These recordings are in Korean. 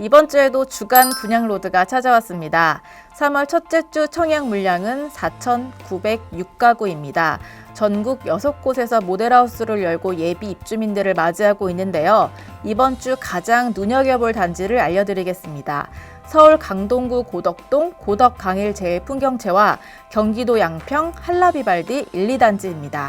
이번 주에도 주간 분양 로드가 찾아왔습니다. 3월 첫째 주 청약 물량은 4,906가구입니다. 전국 6곳에서 모델하우스를 열고 예비 입주민들을 맞이하고 있는데요. 이번 주 가장 눈여겨볼 단지를 알려드리겠습니다. 서울 강동구 고덕동 고덕강일 제일풍경채와 경기도 양평 한라비발디 1, 2단지입니다.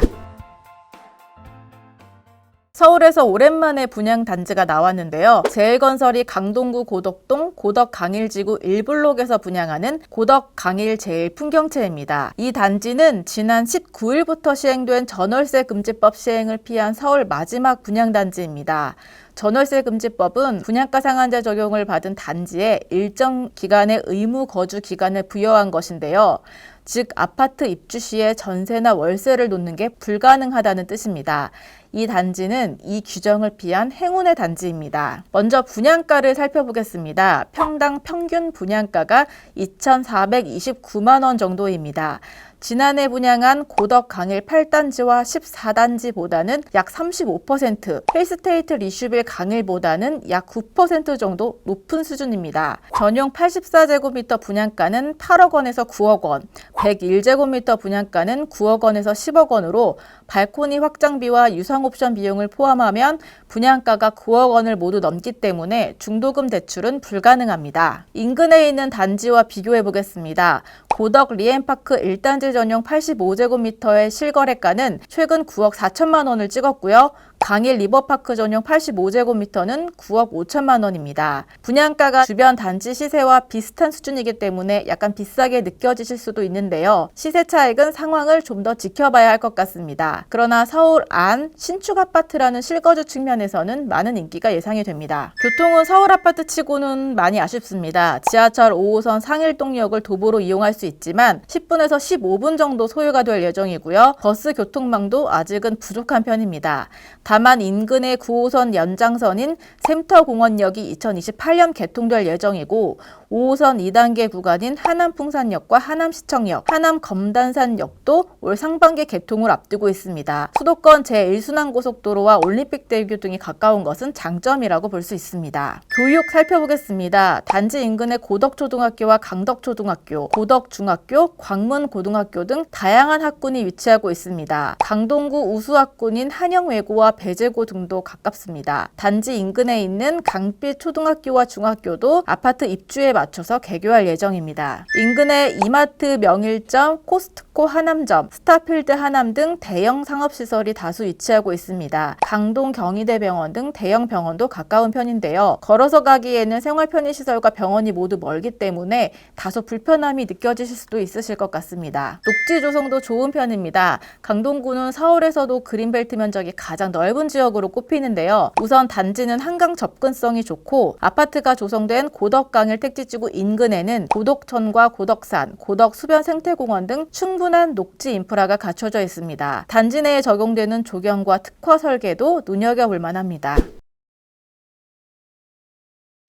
서울에서 오랜만에 분양 단지가 나왔는데요. 제일건설이 강동구 고덕동 고덕강일지구 1블록에서 분양하는 고덕강일 제일풍경채입니다. 이 단지는 지난 19일부터 시행된 전월세 금지법 시행을 피한 서울 마지막 분양 단지입니다. 전월세 금지법은 분양가 상한제 적용을 받은 단지에 일정 기간의 의무 거주 기간을 부여한 것인데요. 즉 아파트 입주 시에 전세나 월세를 놓는 게 불가능하다는 뜻입니다. 이 단지는 이 규정을 피한 행운의 단지입니다. 먼저 분양가를 살펴보겠습니다. 평당 평균 분양가가 2,429만 원 정도입니다. 지난해 분양한 고덕강일 8단지와 14단지보다는 약 35%, 힐스테이트 리슈빌 강일보다는 약 9% 정도 높은 수준입니다. 전용 84제곱미터 분양가는 8억 원에서 9억 원, 101제곱미터 분양가는 9억 원에서 10억 원으로 발코니 확장비와 유상옵션 비용을 포함하면 분양가가 9억 원을 모두 넘기 때문에 중도금 대출은 불가능합니다. 인근에 있는 단지와 비교해 보겠습니다. 고덕 리엠파크 1단지 전용 85제곱미터의 실거래가는 최근 9억 4천만 원을 찍었고요. 강일 리버파크 전용 85제곱미터는 9억 5천만 원입니다. 분양가가 주변 단지 시세와 비슷한 수준이기 때문에 약간 비싸게 느껴지실 수도 있는데요. 시세 차익은 상황을 좀 더 지켜봐야 할 것 같습니다. 그러나 서울 안 신축 아파트라는 실거주 측면에서는 많은 인기가 예상이 됩니다. 교통은 서울 아파트 치고는 많이 아쉽습니다. 지하철 5호선 상일동역을 도보로 이용할 수 있지만 10분에서 15분 정도 소요가 될 예정이고요. 버스 교통망도 아직은 부족한 편입니다. 다만 인근의 9호선 연장선인 샘터공원역이 2028년 개통될 예정이고 5호선 2단계 구간인 하남풍산역과 하남시청역, 하남검단산역도 올 상반기 개통을 앞두고 있습니다. 수도권 제1순환 고속도로와 올림픽대교 등이 가까운 것은 장점이라고 볼 수 있습니다. 교육 살펴보겠습니다. 단지 인근의 고덕초등학교와 강덕초등학교, 고덕중학교, 광문고등학교 등 다양한 학군이 위치하고 있습니다. 강동구 우수학군인 한영외고와 배재고 등도 가깝습니다. 단지 인근에 있는 강빛 초등학교와 중학교도 아파트 입주에 맞춰서 개교할 예정입니다. 인근에 이마트 명일점, 코스트코 하남점, 스타필드 하남 등 대형 상업시설이 다수 위치하고 있습니다. 강동 경희대병원 등 대형 병원도 가까운 편인데요. 걸어서 가기에는 생활편의시설과 병원이 모두 멀기 때문에 다소 불편함이 느껴지실 수도 있으실 것 같습니다. 녹지 조성도 좋은 편입니다. 강동구는 서울에서도 그린벨트 면적이 가장 넓은 지역으로 꼽히는데요. 우선 단지는 한강 접근성이 좋고 아파트가 조성된 고덕강일 택지지구 인근에는 고덕천과 고덕산, 고덕수변생태공원 등 충분한 녹지 인프라가 갖춰져 있습니다. 단지 내에 적용되는 조경과 특화 설계도 눈여겨볼 만합니다.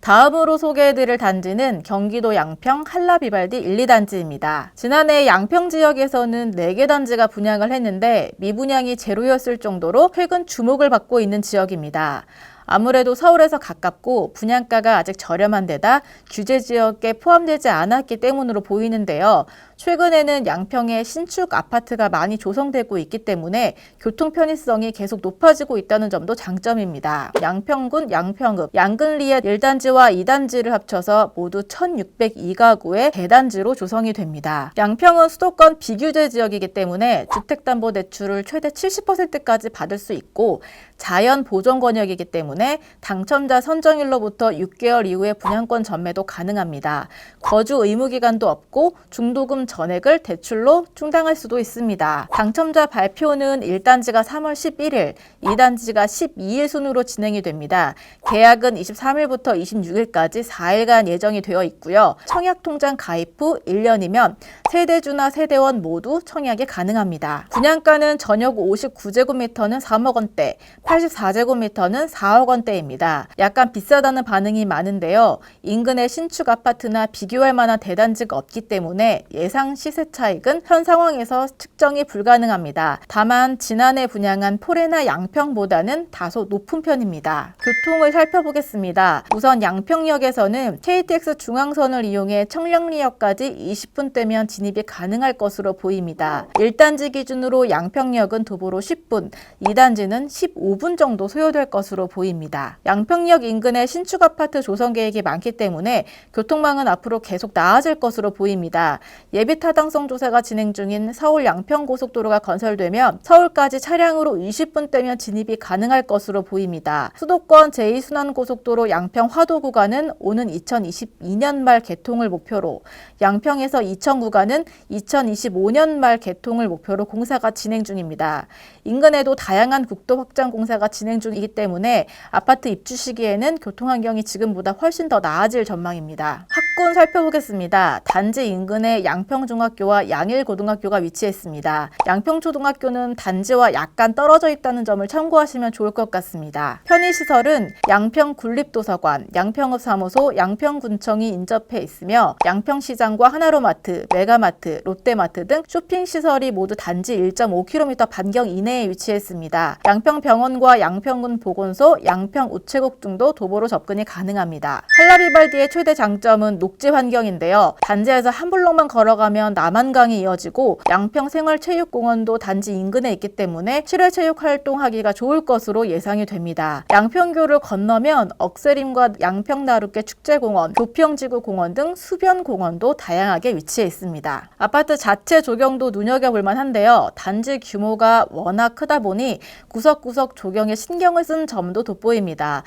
다음으로 소개해드릴 단지는 경기도 양평 한라비발디 1, 2단지입니다. 지난해 양평 지역에서는 4개 단지가 분양을 했는데 미분양이 제로였을 정도로 최근 주목을 받고 있는 지역입니다. 아무래도 서울에서 가깝고 분양가가 아직 저렴한 데다 규제 지역에 포함되지 않았기 때문으로 보이는데요. 최근에는 양평에 신축 아파트가 많이 조성되고 있기 때문에 교통 편의성이 계속 높아지고 있다는 점도 장점입니다. 양평군 양평읍 양근리엣 1단지와 2단지를 합쳐서 모두 1,602가구의 대단지로 조성이 됩니다. 양평은 수도권 비규제 지역이기 때문에 주택담보대출을 최대 70%까지 받을 수 있고 자연 보전 권역이기 때문에 당첨자 선정일로부터 6개월 이후에 분양권 전매도 가능합니다. 거주 의무 기간도 없고 중도금 전액을 대출로 충당할 수도 있습니다. 당첨자 발표는 1단지가 3월 11일, 2단지가 12일 순으로 진행이 됩니다. 계약은 23일부터 26일까지 4일간 예정이 되어 있고요. 청약통장 가입 후 1년이면 세대주나 세대원 모두 청약이 가능합니다. 분양가는 전역 59제곱미터는 3억 원대, 84제곱미터는 4억 원대입니다. 약간 비싸다는 반응이 많은데요. 인근의 신축 아파트나 비교할 만한 대단지가 없기 때문에 예상 예상 시세 차익은 현 상황에서 측정이 불가능합니다. 다만 지난해 분양한 포레나 양평보다는 다소 높은 편입니다. 교통을 살펴보겠습니다. 우선 양평역에서는 KTX 중앙선을 이용해 청량리역까지 20분대면 진입이 가능할 것으로 보입니다. 1단지 기준으로 양평역은 도보로 10분, 2단지는 15분 정도 소요될 것으로 보입니다. 양평역 인근에 신축 아파트 조성 계획이 많기 때문에 교통망은 앞으로 계속 나아질 것으로 보입니다. 예비 타당성 조사가 진행 중인 서울 양평고속도로가 건설되면 서울까지 차량으로 20분대면 진입이 가능할 것으로 보입니다. 수도권 제2순환고속도로 양평 화도 구간은 오는 2022년 말 개통을 목표로, 양평에서 이천 구간은 2025년 말 개통을 목표로 공사가 진행 중입니다. 인근에도 다양한 국도 확장 공사가 진행 중이기 때문에 아파트 입주 시기에는 교통 환경이 지금보다 훨씬 더 나아질 전망입니다. 학군 살펴보겠습니다. 단지 인근에 양평중학교와 양일고등학교가 위치했습니다. 양평초등학교는 단지와 약간 떨어져 있다는 점을 참고하시면 좋을 것 같습니다. 편의시설은 양평군립도서관, 양평읍사무소, 양평군청이 인접해 있으며 양평시장과 하나로마트, 메가마트, 롯데마트 등 쇼핑시설이 모두 단지 1.5km 반경 이내에 위치했습니다. 양평병원과 양평군 보건소, 양평우체국 등도 도보로 접근이 가능합니다. 한라비발디의 최대 장점은 녹지 환경인데요. 단지에서 한 블록만 걸어가면 남한강이 이어지고 양평생활체육공원도 단지 인근에 있기 때문에 실외체육 활동하기가 좋을 것으로 예상이 됩니다. 양평교를 건너면 억새림과 양평나룻개 축제공원, 교평지구공원 등 수변공원도 다양하게 위치해 있습니다. 아파트 자체 조경도 눈여겨볼 만한데요. 단지 규모가 워낙 크다 보니 구석구석 조경에 신경을 쓴 점도 돋보입니다.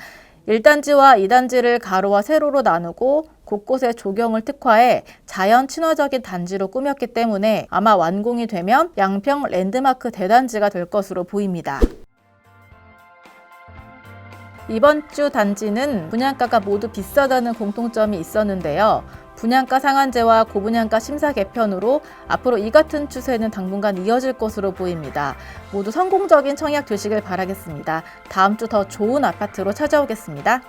1단지와 2단지를 가로와 세로로 나누고 곳곳에 조경을 특화해 자연 친화적인 단지로 꾸몄기 때문에 아마 완공이 되면 양평 랜드마크 대단지가 될 것으로 보입니다. 이번 주 단지는 분양가가 모두 비싸다는 공통점이 있었는데요. 분양가 상한제와 고분양가 심사 개편으로 앞으로 이 같은 추세는 당분간 이어질 것으로 보입니다. 모두 성공적인 청약 되시길 바라겠습니다. 다음 주 더 좋은 아파트로 찾아오겠습니다.